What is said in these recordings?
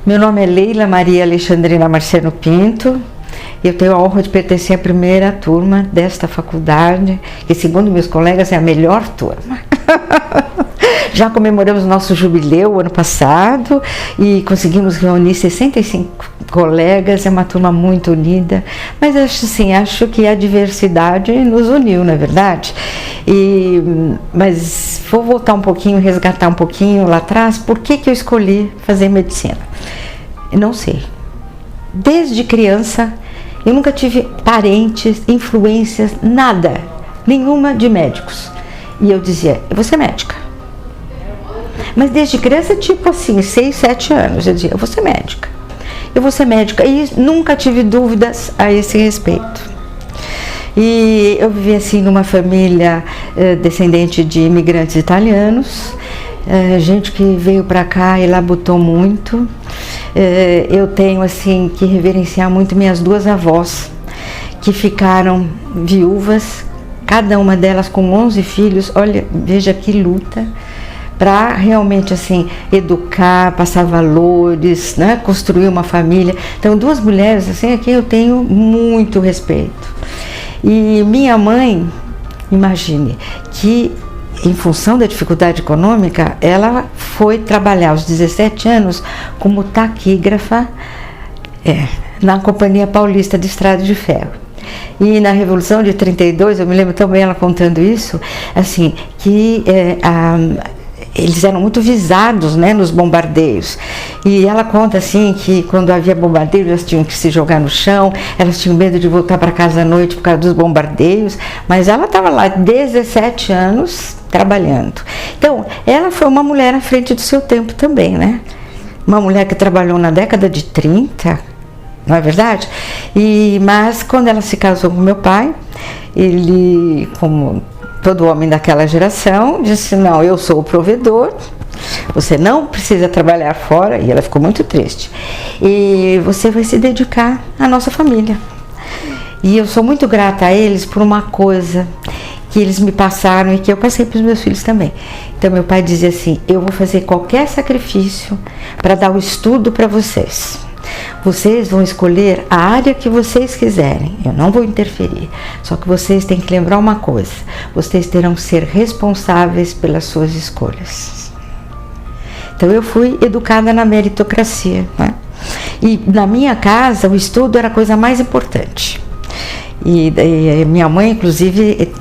Meu nome é Leila Maria Alexandrina Marciano Pinto. Eu tenho a honra de pertencer à primeira turma desta faculdade, que segundo meus colegas é a melhor turma. Já comemoramos nosso jubileu ano passado e conseguimos reunir 65 colegas, é uma turma muito unida, mas acho que a diversidade nos uniu, não é verdade? Mas vou voltar um pouquinho, resgatar um pouquinho lá atrás, por que eu escolhi fazer medicina? Eu não sei. Desde criança, eu nunca tive parentes, influências, nada, nenhuma de médicos. E eu dizia, eu vou ser médica. Mas desde criança, tipo assim, 6, 7 anos, eu dizia, eu vou ser médica. Eu vou ser médica. E nunca tive dúvidas a esse respeito. E eu vivi assim numa família descendente de imigrantes italianos, gente que veio para cá e labutou muito. Eu tenho assim que reverenciar muito minhas duas avós, que ficaram viúvas, cada uma delas com 11 filhos. Olha, veja que luta para realmente assim educar, passar valores, né, construir uma família. Então, duas mulheres assim a quem eu tenho muito respeito. E minha mãe, imagine que em função da dificuldade econômica, ela foi trabalhar aos 17 anos como taquígrafa na Companhia Paulista de Estrada de Ferro. E na Revolução de 32, eu me lembro também ela contando isso, assim, que eles eram muito visados, né, nos bombardeios. E ela conta assim que quando havia bombardeio elas tinham que se jogar no chão, elas tinham medo de voltar para casa à noite por causa dos bombardeios, mas ela estava lá 17 anos trabalhando. Então, ela foi uma mulher à frente do seu tempo também, né? Uma mulher que trabalhou na década de 30, não é verdade? Mas quando ela se casou com meu pai, ele, como todo homem daquela geração, disse, não, eu sou o provedor, você não precisa trabalhar fora, e ela ficou muito triste, e você vai se dedicar à nossa família. E eu sou muito grata a eles por uma coisa que eles me passaram e que eu passei para os meus filhos também. Então meu pai dizia assim, eu vou fazer qualquer sacrifício para dar o estudo para vocês. Vocês vão escolher a área que vocês quiserem, eu não vou interferir. Só que vocês têm que lembrar uma coisa, vocês terão que ser responsáveis pelas suas escolhas. Então eu fui educada na meritocracia, né? E na minha casa o estudo era a coisa mais importante. E minha mãe, inclusive,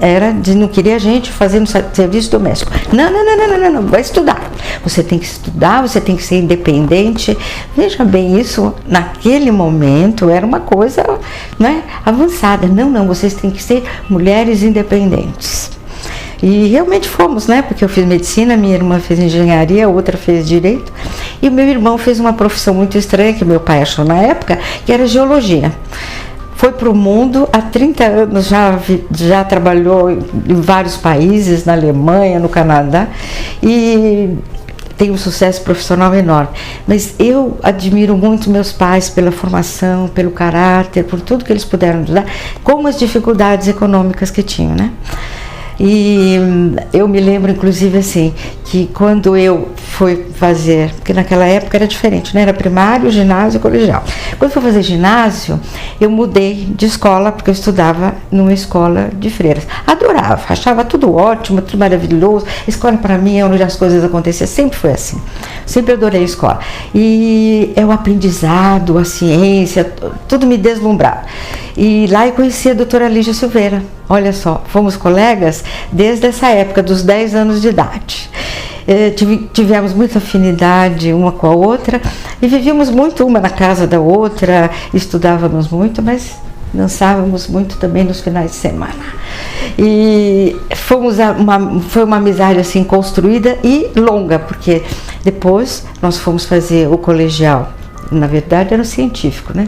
não queria a gente fazendo serviço doméstico. Não, vai estudar. Você tem que estudar, você tem que ser independente. Veja bem, isso naquele momento era uma coisa, né, avançada. Não, vocês têm que ser mulheres independentes. E realmente fomos, né? Porque eu fiz medicina, minha irmã fez engenharia, a outra fez direito. E o meu irmão fez uma profissão muito estranha, que meu pai achou na época, que era geologia. Foi para o mundo, há 30 anos já trabalhou em vários países, na Alemanha, no Canadá, e tem um sucesso profissional enorme. Mas eu admiro muito meus pais pela formação, pelo caráter, por tudo que eles puderam nos dar, com as dificuldades econômicas que tinham, né? E eu me lembro, inclusive, assim, que quando eu fui fazer, porque naquela época era diferente, né? Era primário, ginásio e colegial. Quando eu fui fazer ginásio, eu mudei de escola, porque eu estudava numa escola de freiras. Adorava, achava tudo ótimo, tudo maravilhoso. A escola, para mim, é onde as coisas aconteciam, sempre foi assim. Sempre adorei a escola. E é o aprendizado, a ciência, tudo me deslumbrava. E lá eu conheci a doutora Lígia Silveira. Olha só, fomos colegas desde essa época, dos 10 anos de idade. Tivemos muita afinidade uma com a outra e vivíamos muito uma na casa da outra, estudávamos muito, mas dançávamos muito também nos finais de semana. E foi uma amizade assim construída e longa, porque depois nós fomos fazer o colegial, na verdade era o científico, né?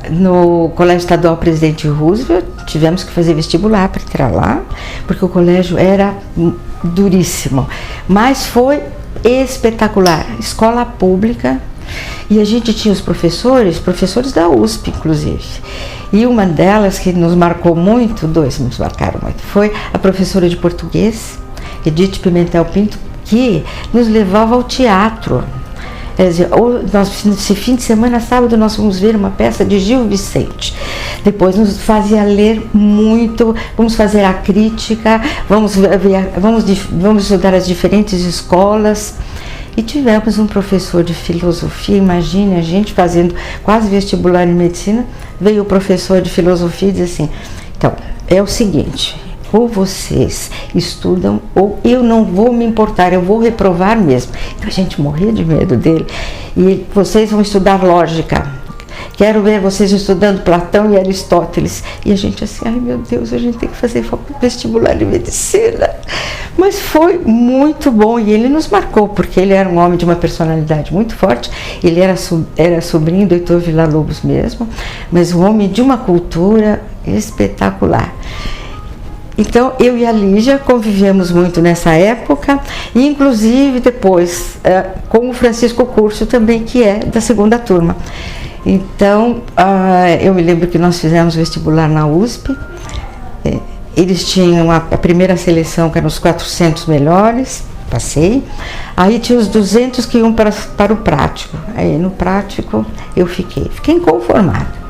No Colégio Estadual Presidente Roosevelt, tivemos que fazer vestibular para entrar lá, porque o colégio era duríssimo, mas foi espetacular, escola pública, e a gente tinha os professores da USP, inclusive, e uma delas que nos marcou muito, dois nos marcaram muito, foi a professora de português, Edith Pimentel Pinto, que nos levava ao teatro. Esse fim de semana, sábado, nós vamos ver uma peça de Gil Vicente. Depois nos fazia ler muito, vamos fazer a crítica, vamos estudar as diferentes escolas. E tivemos um professor de filosofia, imagine a gente fazendo quase vestibular em medicina, veio o professor de filosofia e disse assim, então, é o seguinte, ou vocês estudam ou eu não vou me importar, eu vou reprovar mesmo. Então a gente morria de medo dele. E vocês vão estudar lógica. Quero ver vocês estudando Platão e Aristóteles. E a gente assim, ai meu Deus, a gente tem que fazer vestibular de medicina. Mas foi muito bom e ele nos marcou, porque ele era um homem de uma personalidade muito forte. Ele era sobrinho do Heitor Villa-Lobos mesmo, mas um homem de uma cultura espetacular. Então, eu e a Lígia convivemos muito nessa época, e inclusive depois com o Francisco Curcio também, que é da segunda turma. Então, eu me lembro que nós fizemos vestibular na USP, eles tinham a primeira seleção, que eram os 400 melhores, passei, aí tinha os 200 que iam para o prático, aí no prático eu fiquei inconformada.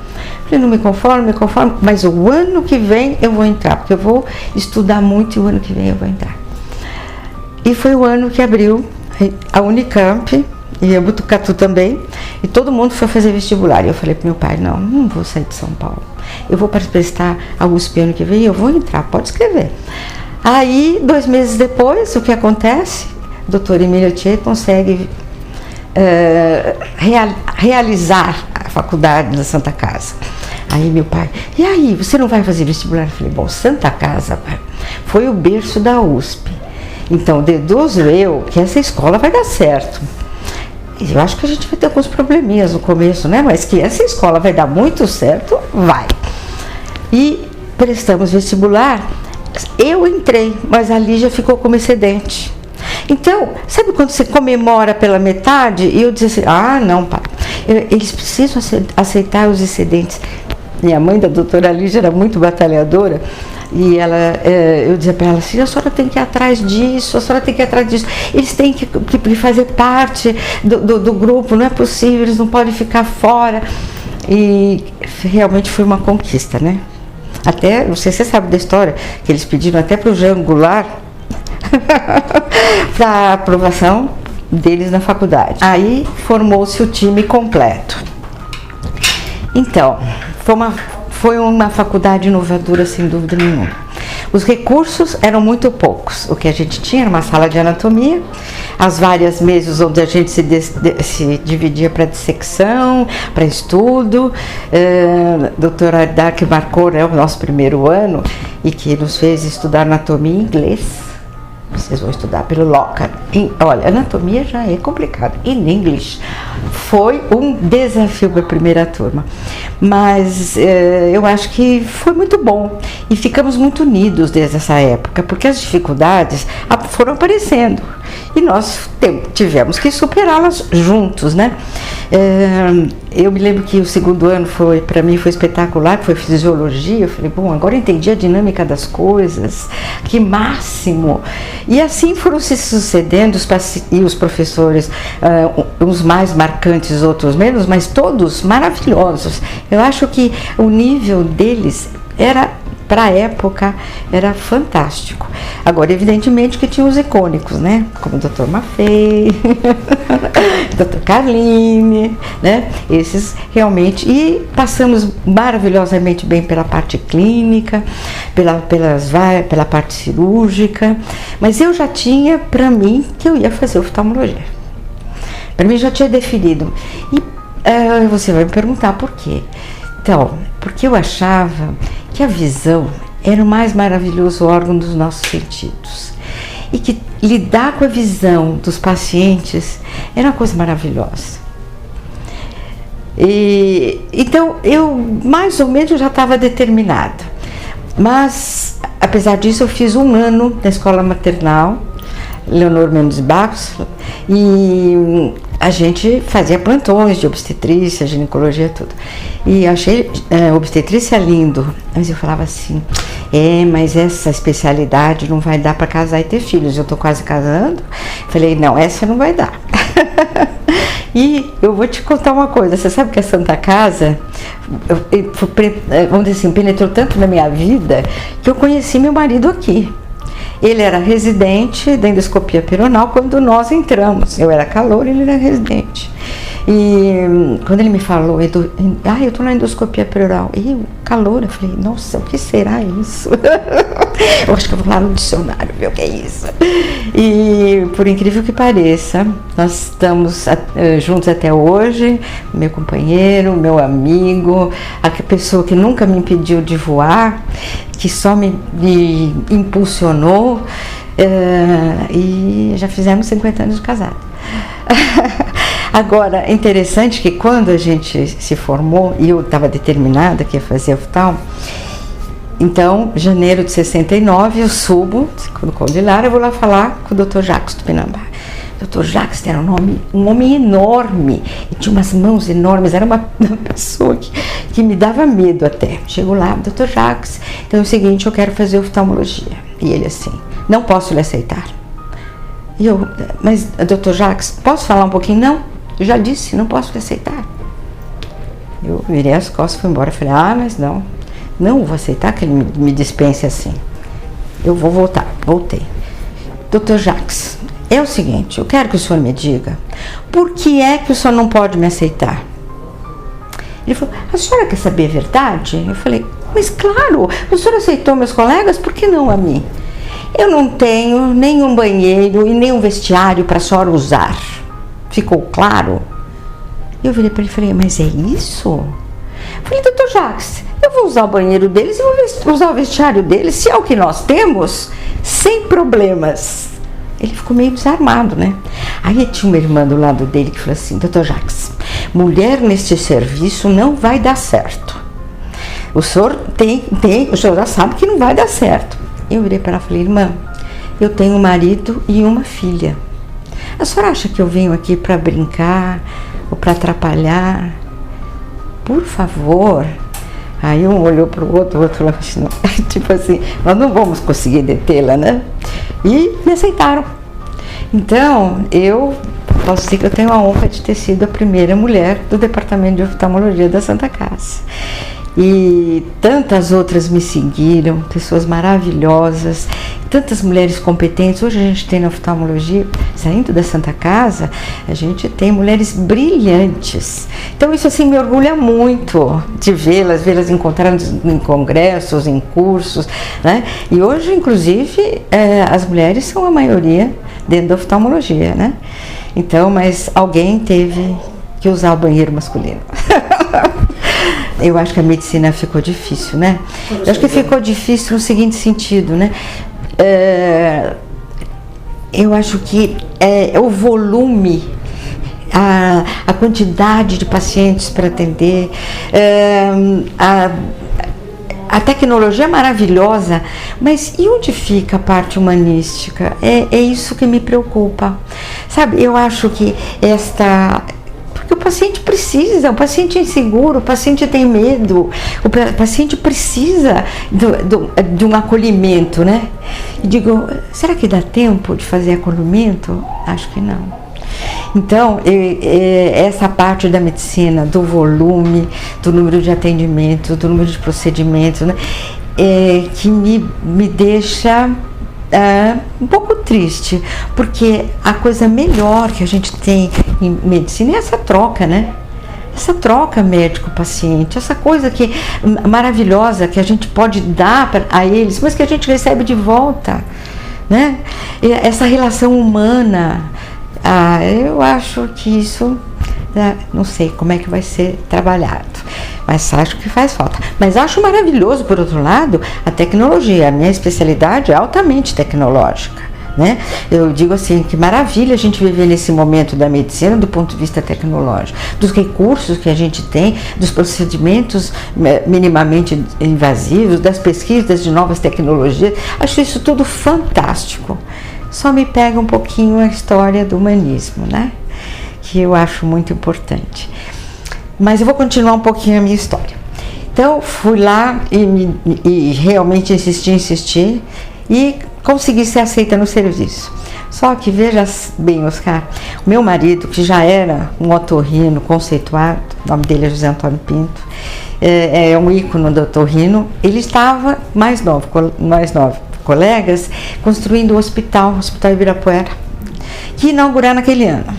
Falei, não me conformo, mas o ano que vem eu vou entrar, porque eu vou estudar muito e o ano que vem eu vou entrar. E foi o ano que abriu a Unicamp e a Botucatu também, e todo mundo foi fazer vestibular. E eu falei para meu pai, não vou sair de São Paulo, eu vou prestar a USP ano que vem e eu vou entrar, pode escrever. Aí, 2 meses depois, o que acontece? O doutor Emílio Thier consegue realizar a faculdade da Santa Casa. Aí meu pai, e aí, você não vai fazer vestibular? Eu falei, bom, Santa Casa foi o berço da USP, então deduzo eu que essa escola vai dar certo. Eu acho que a gente vai ter alguns probleminhas no começo, né? Mas que essa escola vai dar muito certo, vai. E prestamos vestibular, eu entrei, mas a Lígia ficou como excedente. Então, sabe quando você comemora pela metade? E eu disse assim, não, pai, eles precisam aceitar os excedentes. Minha mãe, da doutora Lígia, era muito batalhadora, e eu dizia para ela assim, a senhora tem que ir atrás disso, eles têm que fazer parte do grupo, não é possível, eles não podem ficar fora. E realmente foi uma conquista, né? Até, não sei se você sabe da história, que eles pediram até para o Jean Goulart para a aprovação deles na faculdade. Aí formou-se o time completo. Então, foi uma faculdade inovadora, sem dúvida nenhuma. Os recursos eram muito poucos. O que a gente tinha era uma sala de anatomia, as várias mesas onde a gente se dividia para dissecção, para estudo. Doutora Ardar, que marcou, né, o nosso primeiro ano e que nos fez estudar anatomia em inglês. Vocês vão estudar pelo Lockhart. Olha, anatomia já é complicado. In English foi um desafio para a primeira turma. Mas eu acho que foi muito bom. E ficamos muito unidos desde essa época, porque as dificuldades foram aparecendo. E nós tivemos que superá-las juntos, né? Eu me lembro que o segundo ano para mim foi espetacular, foi fisiologia. Eu falei, bom, agora eu entendi a dinâmica das coisas, que máximo! E assim foram se sucedendo os professores, uns mais marcantes, outros menos, mas todos maravilhosos. Eu acho que o nível deles para a época, era fantástico. Agora, evidentemente que tinha os icônicos, né? Como o Dr. Maffei, Dr. Carline, né? Esses realmente. E passamos maravilhosamente bem pela parte clínica, pela parte cirúrgica. Mas eu já tinha para mim que eu ia fazer oftalmologia. Para mim já tinha definido. E você vai me perguntar por quê? Então, porque eu achava que a visão era o mais maravilhoso órgão dos nossos sentidos e que lidar com a visão dos pacientes era uma coisa maravilhosa. Então, eu mais ou menos já estava determinada, mas apesar disso eu fiz 1 ano na escola maternal, Leonor Mendes Barros, e a gente fazia plantões de obstetrícia, ginecologia, tudo. E achei obstetrícia lindo, mas eu falava assim, mas essa especialidade não vai dar para casar e ter filhos. Eu tô quase casando. Falei, não, essa não vai dar. E eu vou te contar uma coisa, você sabe que a Santa Casa, vamos dizer assim, penetrou tanto na minha vida que eu conheci meu marido aqui. Ele era residente da endoscopia peronal quando nós entramos. Eu era caloura, ele era residente. E quando ele me falou, eu tô na endoscopia peronal. E caloura, eu falei, nossa, o que será isso? Eu acho que eu vou lá no dicionário ver o que é isso. E por incrível que pareça, nós estamos juntos até hoje, meu companheiro, meu amigo, a pessoa que nunca me impediu de voar, que só me impulsionou, e já fizemos 50 anos de casado. Agora, é interessante que quando a gente se formou, e eu estava determinada que ia fazer oftalmo, então, janeiro de 69, eu subo no Condilara, eu vou lá falar com o Dr. Jacques Tupinambá. O Dr. Jacques era um homem enorme, e tinha umas mãos enormes, era uma pessoa que me dava medo até. Chego lá, Dr. Jacques, então é o seguinte, eu quero fazer oftalmologia. E ele assim, não posso lhe aceitar. E eu, mas Dr. Jacques, posso falar um pouquinho? Não, eu já disse, não posso lhe aceitar. Eu virei as costas e fui embora. Falei, mas não vou aceitar que ele me dispense assim. Eu vou voltar. Voltei. Dr. Jacques, é o seguinte, eu quero que o senhor me diga, por que é que o senhor não pode me aceitar? Ele falou, a senhora quer saber a verdade? Eu falei, mas claro, o senhor aceitou meus colegas, por que não a mim? Eu não tenho nenhum banheiro e nenhum vestiário para a senhora usar. Ficou claro? Eu virei para ele e falei, mas é isso? Eu falei, Dr. Jacques, eu vou usar o banheiro deles e vou usar o vestiário deles, se é o que nós temos, sem problemas. Ele ficou meio desarmado, né? Aí tinha uma irmã do lado dele que falou assim, Dr. Jacques, mulher neste serviço não vai dar certo. O senhor o senhor já sabe que não vai dar certo. Eu virei para ela e falei, irmã, eu tenho um marido e uma filha. A senhora acha que eu venho aqui para brincar ou para atrapalhar? Por favor. Aí um olhou para o outro falou assim, tipo assim, nós não vamos conseguir detê-la, né? E me aceitaram. Então, eu posso dizer que eu tenho a honra de ter sido a primeira mulher do Departamento de Oftalmologia da Santa Casa. E tantas outras me seguiram, pessoas maravilhosas, tantas mulheres competentes. Hoje a gente tem na oftalmologia, saindo da Santa Casa, a gente tem mulheres brilhantes. Então isso assim me orgulha muito de vê-las encontrando em congressos, em cursos, né? E hoje, inclusive, as mulheres são a maioria dentro da oftalmologia, né? Então, mas alguém teve que usar o banheiro masculino. Eu acho que a medicina ficou difícil, né? Eu acho que ficou difícil no seguinte sentido, né? Eu acho que o volume, a quantidade de pacientes para atender, a tecnologia é maravilhosa, mas e onde fica a parte humanística? É isso que me preocupa. Sabe, eu acho que porque o paciente precisa, o paciente é inseguro, o paciente tem medo, o paciente precisa de um acolhimento, né? E digo, será que dá tempo de fazer acolhimento? Acho que não. Então, essa parte da medicina, do volume, do número de atendimentos, do número de procedimentos, né? Que me deixa um pouco triste, porque a coisa melhor que a gente tem em medicina é essa troca, né? Essa troca médico-paciente, essa coisa maravilhosa que a gente pode dar a eles, mas que a gente recebe de volta, né? E essa relação humana, eu acho que isso, não sei como é que vai ser trabalhado, mas acho que faz falta. Mas acho maravilhoso, por outro lado, a tecnologia. A minha especialidade é altamente tecnológica, né? Eu digo assim, que maravilha a gente viver nesse momento da medicina do ponto de vista tecnológico, dos recursos que a gente tem, dos procedimentos minimamente invasivos, das pesquisas de novas tecnologias. Acho isso tudo fantástico. Só me pega um pouquinho a história do humanismo, né? Que eu acho muito importante. Mas eu vou continuar um pouquinho a minha história. Então, fui lá e realmente insisti e consegui ser aceita no serviço. O Só que veja bem, Oscar, o meu marido, que já era um otorrino conceituado, o nome dele é José Antônio Pinto, é um ícone do otorrino, ele estava mais novo, colegas, construindo o Hospital Ibirapuera, que ia inaugurar naquele ano.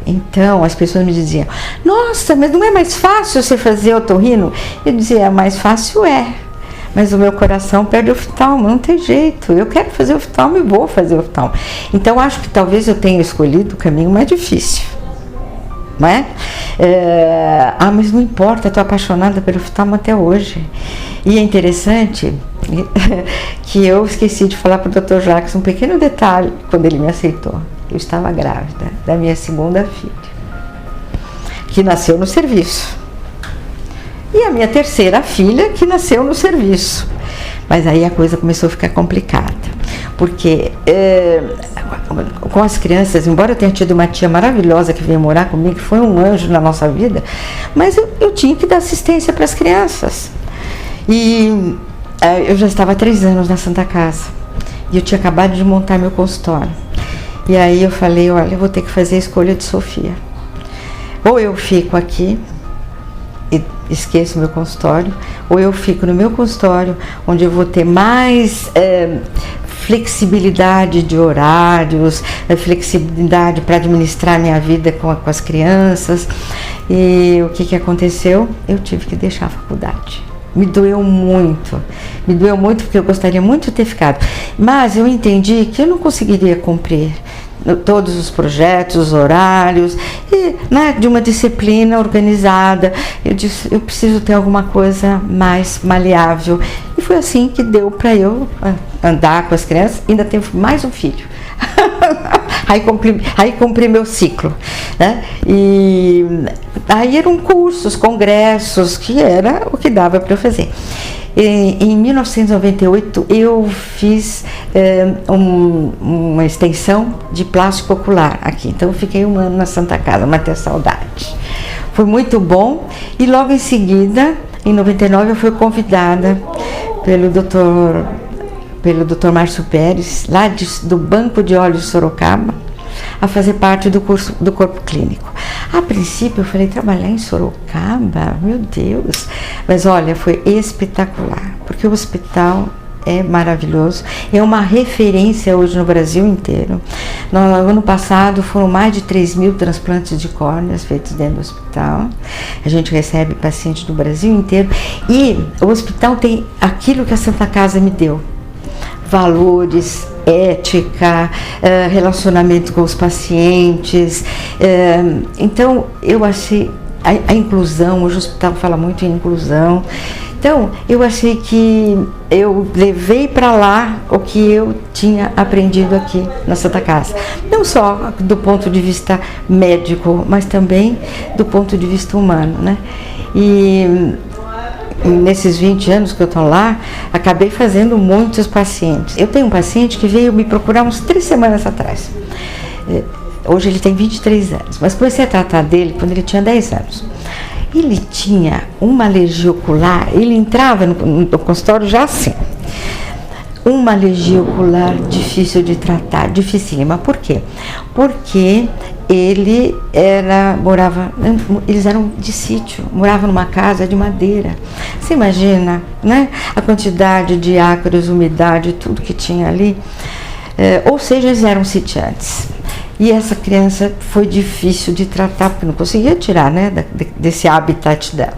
Então as pessoas me diziam: nossa, mas não é mais fácil você fazer otorrino? Eu dizia: mais fácil mas o meu coração pede oftalmo, não tem jeito, eu quero fazer oftalmo e vou fazer oftalmo. Então acho que talvez eu tenha escolhido o caminho mais difícil, não é? Mas não importa, estou apaixonada pelo oftalmo até hoje. E é interessante que eu esqueci de falar para o Dr. Jacques um pequeno detalhe quando ele me aceitou. Eu estava grávida da minha segunda filha, que nasceu no serviço. E a minha terceira filha, que nasceu no serviço. Mas aí a coisa começou a ficar complicada. Porque com as crianças, embora eu tenha tido uma tia maravilhosa que veio morar comigo, que foi um anjo na nossa vida, mas eu tinha que dar assistência para as crianças. E eu já estava há 3 anos na Santa Casa. E eu tinha acabado de montar meu consultório. E aí eu falei: olha, eu vou ter que fazer a escolha de Sofia. Ou eu fico aqui e esqueço meu consultório, ou eu fico no meu consultório, onde eu vou ter mais flexibilidade de horários, flexibilidade para administrar minha vida com as crianças. E o que aconteceu? Eu tive que deixar a faculdade. Me doeu muito porque eu gostaria muito de ter ficado, mas eu entendi que eu não conseguiria cumprir todos os projetos, os horários, e, né, de uma disciplina organizada. Eu disse: eu preciso ter alguma coisa mais maleável. E foi assim que deu para eu andar com as crianças. Ainda tenho mais um filho. Aí cumpri meu ciclo, né? E aí eram cursos, congressos, que era o que dava para eu fazer. Em 1998 eu fiz uma extensão de plástico ocular aqui, então eu fiquei 1 ano na Santa Casa, matei a saudade. Foi muito bom. E logo em seguida, em 99, eu fui convidada pelo Dr. Márcio Pérez, lá do Banco de Olhos de Sorocaba, a fazer parte do curso do corpo clínico. A princípio eu falei: trabalhar em Sorocaba? Meu Deus! Mas olha, foi espetacular, porque o hospital é maravilhoso, é uma referência hoje no Brasil inteiro. No ano passado foram mais de 3.000 transplantes de córneas feitos dentro do hospital. A gente recebe pacientes do Brasil inteiro e o hospital tem aquilo que a Santa Casa me deu: valores, ética, relacionamento com os pacientes. Então eu achei a inclusão, hoje o hospital fala muito em inclusão. Então eu achei que eu levei para lá o que eu tinha aprendido aqui na Santa Casa, não só do ponto de vista médico, mas também do ponto de vista humano, né? E nesses 20 anos que eu estou lá, acabei fazendo muitos pacientes. Eu tenho um paciente que veio me procurar uns 3 semanas atrás. Hoje ele tem 23 anos, mas comecei a tratar dele quando ele tinha 10 anos. Ele tinha uma alergia ocular, ele entrava no consultório já assim. Uma alergia ocular difícil de tratar, dificílima. Por quê? Porque eles eram de sítio, moravam numa casa de madeira. Você imagina, né? A quantidade de ácaros, umidade, tudo que tinha ali. Ou seja, eles eram sitiantes. E essa criança foi difícil de tratar, porque não conseguia tirar, né, desse habitat dela.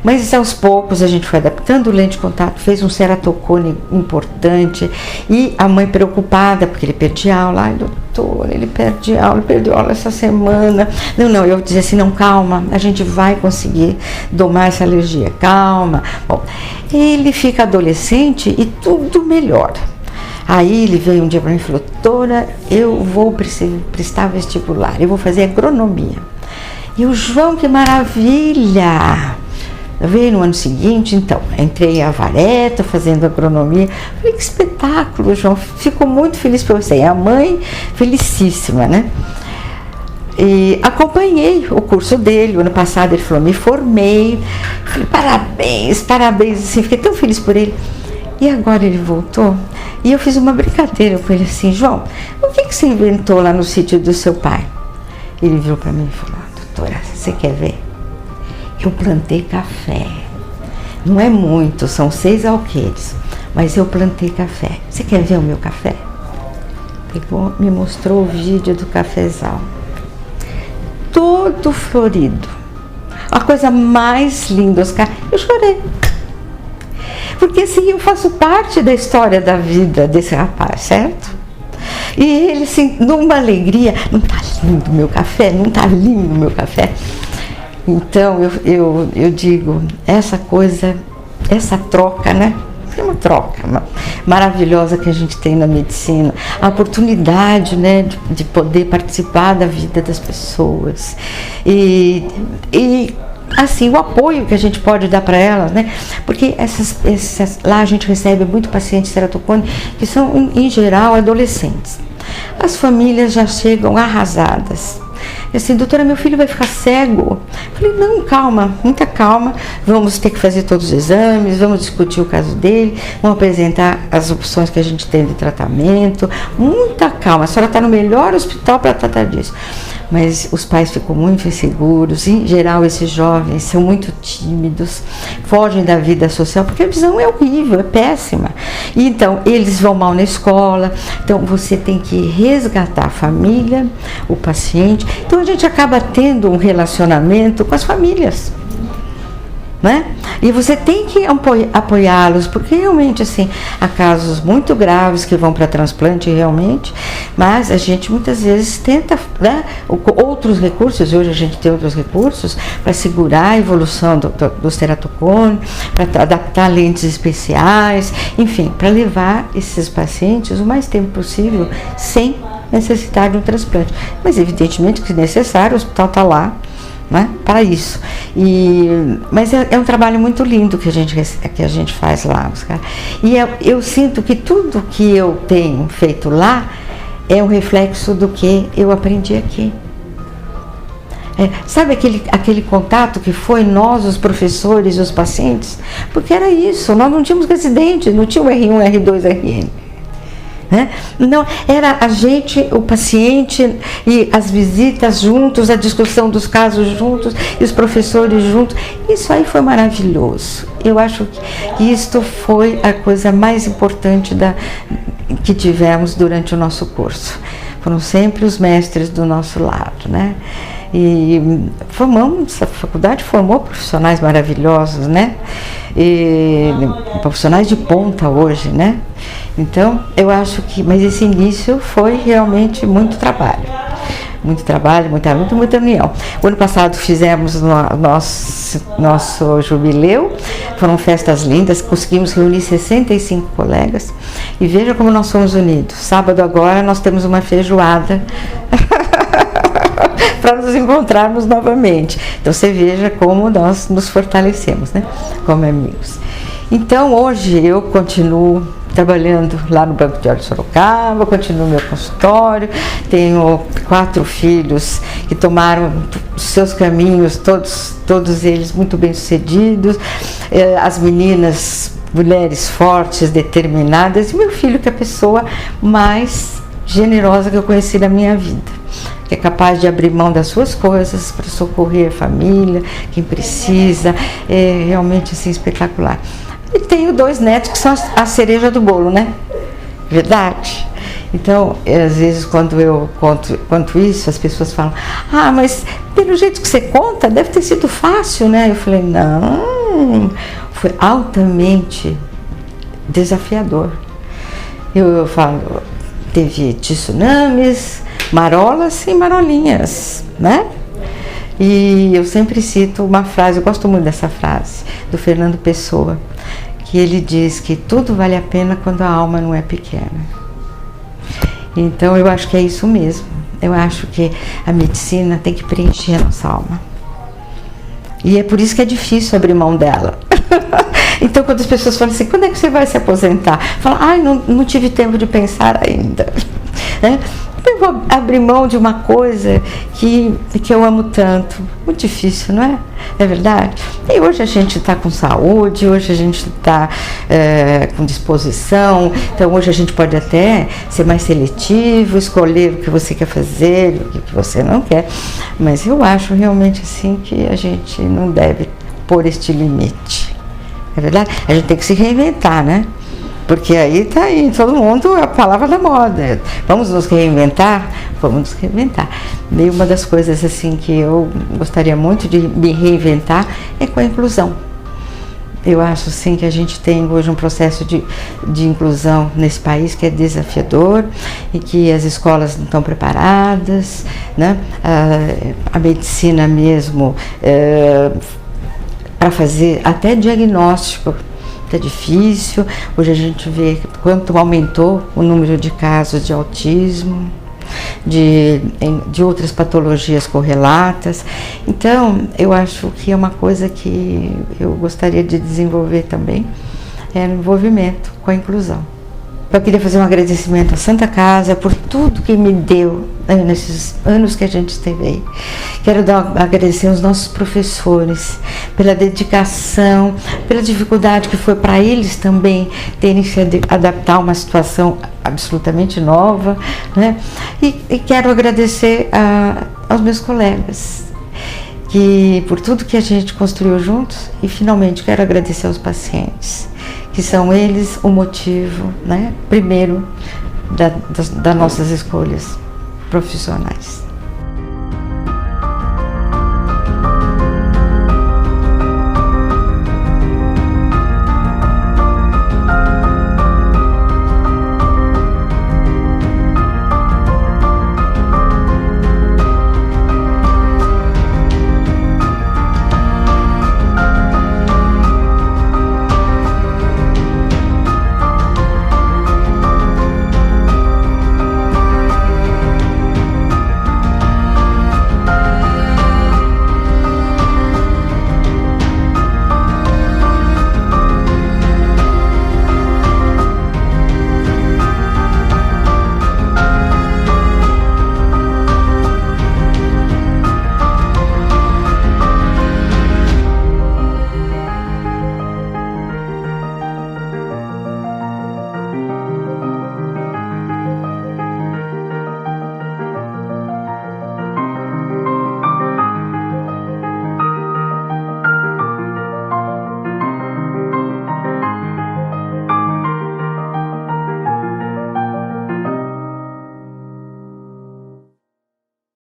Mas aos poucos a gente foi adaptando o lente de contato, fez um ceratocone importante. E a mãe preocupada, porque ele perdia aula. Ai, doutor, ele perdeu aula essa semana. Não, eu dizia assim: não, calma, a gente vai conseguir domar essa alergia, calma. Bom, ele fica adolescente e tudo melhora. Aí ele veio um dia para mim e falou: doutora, eu vou prestar vestibular, eu vou fazer agronomia. E o João, que maravilha! Veio no ano seguinte, então, entrei a vareta fazendo agronomia. Falei: que espetáculo, João, fico muito feliz por você. E a mãe, felicíssima, né? E acompanhei o curso dele. O ano passado ele falou: me formei. Falei: parabéns, assim, fiquei tão feliz por ele. E agora ele voltou e eu fiz uma brincadeira com ele assim: João, o que você inventou lá no sítio do seu pai? Ele virou para mim e falou: doutora, você quer ver? Eu plantei café. Não é muito, são 6 alqueires, mas eu plantei café. Você quer ver o meu café? Pegou, me mostrou o vídeo do cafezal. Todo florido. A coisa mais linda, Oscar. Eu chorei. Porque assim, eu faço parte da história da vida desse rapaz, certo? E ele assim, numa alegria: não tá lindo o meu café? Não tá lindo o meu café? Então eu digo, essa coisa, essa troca, né? É uma troca maravilhosa que a gente tem na medicina, a oportunidade, né, de poder participar da vida das pessoas e assim, o apoio que a gente pode dar para elas, né? Porque lá a gente recebe muito pacientes ceratocone que são, em geral, adolescentes. As famílias já chegam arrasadas. E assim: doutora, meu filho vai ficar cego. Eu falei: não, calma, muita calma. Vamos ter que fazer todos os exames, vamos discutir o caso dele, vamos apresentar as opções que a gente tem de tratamento. Muita calma, a senhora está no melhor hospital para tratar disso. Mas os pais ficam muito inseguros. Em geral, esses jovens são muito tímidos, fogem da vida social, porque a visão é horrível, é péssima. E então, eles vão mal na escola. Então, você tem que resgatar a família, o paciente. Então, a gente acaba tendo um relacionamento com as famílias, né? E você tem que apoiá-los, porque realmente, assim, há casos muito graves que vão para transplante realmente, mas a gente muitas vezes tenta, né, outros recursos. Hoje a gente tem outros recursos para segurar a evolução do ceratocone, para adaptar lentes especiais, enfim, para levar esses pacientes o mais tempo possível sem necessitar de um transplante. Mas evidentemente que, se necessário, o hospital está lá, né, para isso. Mas é um trabalho muito lindo que a gente faz lá, Oscar. E eu sinto que tudo que eu tenho feito lá é um reflexo do que eu aprendi aqui. Sabe aquele contato que foi nós, os professores e os pacientes? Porque era isso, nós não tínhamos residente, não tinha o R1, R2, RN. Não, era a gente, o paciente, e as visitas juntos, a discussão dos casos juntos, e os professores juntos. Isso aí foi maravilhoso. Eu acho que isto foi a coisa mais importante que tivemos durante o nosso curso. Foram sempre os mestres do nosso lado, né? E a faculdade formou profissionais maravilhosos, né? E profissionais de ponta hoje, né? Então, eu acho mas esse início foi realmente muito trabalho, muita união. O ano passado fizemos nosso jubileu, foram festas lindas, conseguimos reunir 65 colegas, e veja como nós somos unidos. Sábado agora nós temos uma feijoada para nos encontrarmos novamente. Então você veja como nós nos fortalecemos, né, como amigos. Então hoje eu continuo trabalhando lá no Banco de Olhos Sorocaba, continuo meu consultório, tenho 4 filhos que tomaram seus caminhos, todos eles muito bem-sucedidos, as meninas, mulheres fortes, determinadas, e meu filho, que é a pessoa mais generosa que eu conheci na minha vida, que é capaz de abrir mão das suas coisas para socorrer a família, quem precisa. É realmente assim espetacular. E tenho 2 netos que são a cereja do bolo, né? Verdade. Então, às vezes, quando eu conto isso, as pessoas falam: ah, mas pelo jeito que você conta, deve ter sido fácil, né? Eu falei: não, foi altamente desafiador. Eu falo, teve tsunamis, marolas e marolinhas, né? E eu sempre cito uma frase, eu gosto muito dessa frase, do Fernando Pessoa, que ele diz que tudo vale a pena quando a alma não é pequena. Então eu acho que é isso mesmo. Eu acho que a medicina tem que preencher a nossa alma. E é por isso que é difícil abrir mão dela. Então quando as pessoas falam assim: quando é que você vai se aposentar? Fala: ai, não tive tempo de pensar ainda. Como eu vou abrir mão de uma coisa que eu amo tanto? Muito difícil, não é? É verdade? E hoje a gente está com saúde, hoje a gente está com disposição, então hoje a gente pode até ser mais seletivo, escolher o que você quer fazer, o que você não quer, mas eu acho realmente assim que a gente não deve pôr este limite. É verdade? A gente tem que se reinventar, né? Porque aí tá aí, todo mundo, a palavra da moda. Vamos nos reinventar? Vamos nos reinventar. E uma das coisas assim que eu gostaria muito de me reinventar é com a inclusão. Eu acho assim que a gente tem hoje um processo de inclusão nesse país que é desafiador e que as escolas não estão preparadas, né? A medicina mesmo, para fazer até diagnóstico, é difícil. Hoje a gente vê quanto aumentou o número de casos de autismo, de outras patologias correlatas. Então, eu acho que é uma coisa que eu gostaria de desenvolver também, é o envolvimento com a inclusão. Eu queria fazer um agradecimento à Santa Casa por tudo que me deu nesses anos que a gente esteve aí. Quero agradecer aos nossos professores pela dedicação, pela dificuldade que foi para eles também terem que se adaptar a uma situação absolutamente nova, né? E quero agradecer aos meus colegas por tudo que a gente construiu juntos, e finalmente quero agradecer aos pacientes, que são eles o motivo, né, primeiro das nossas escolhas profissionais.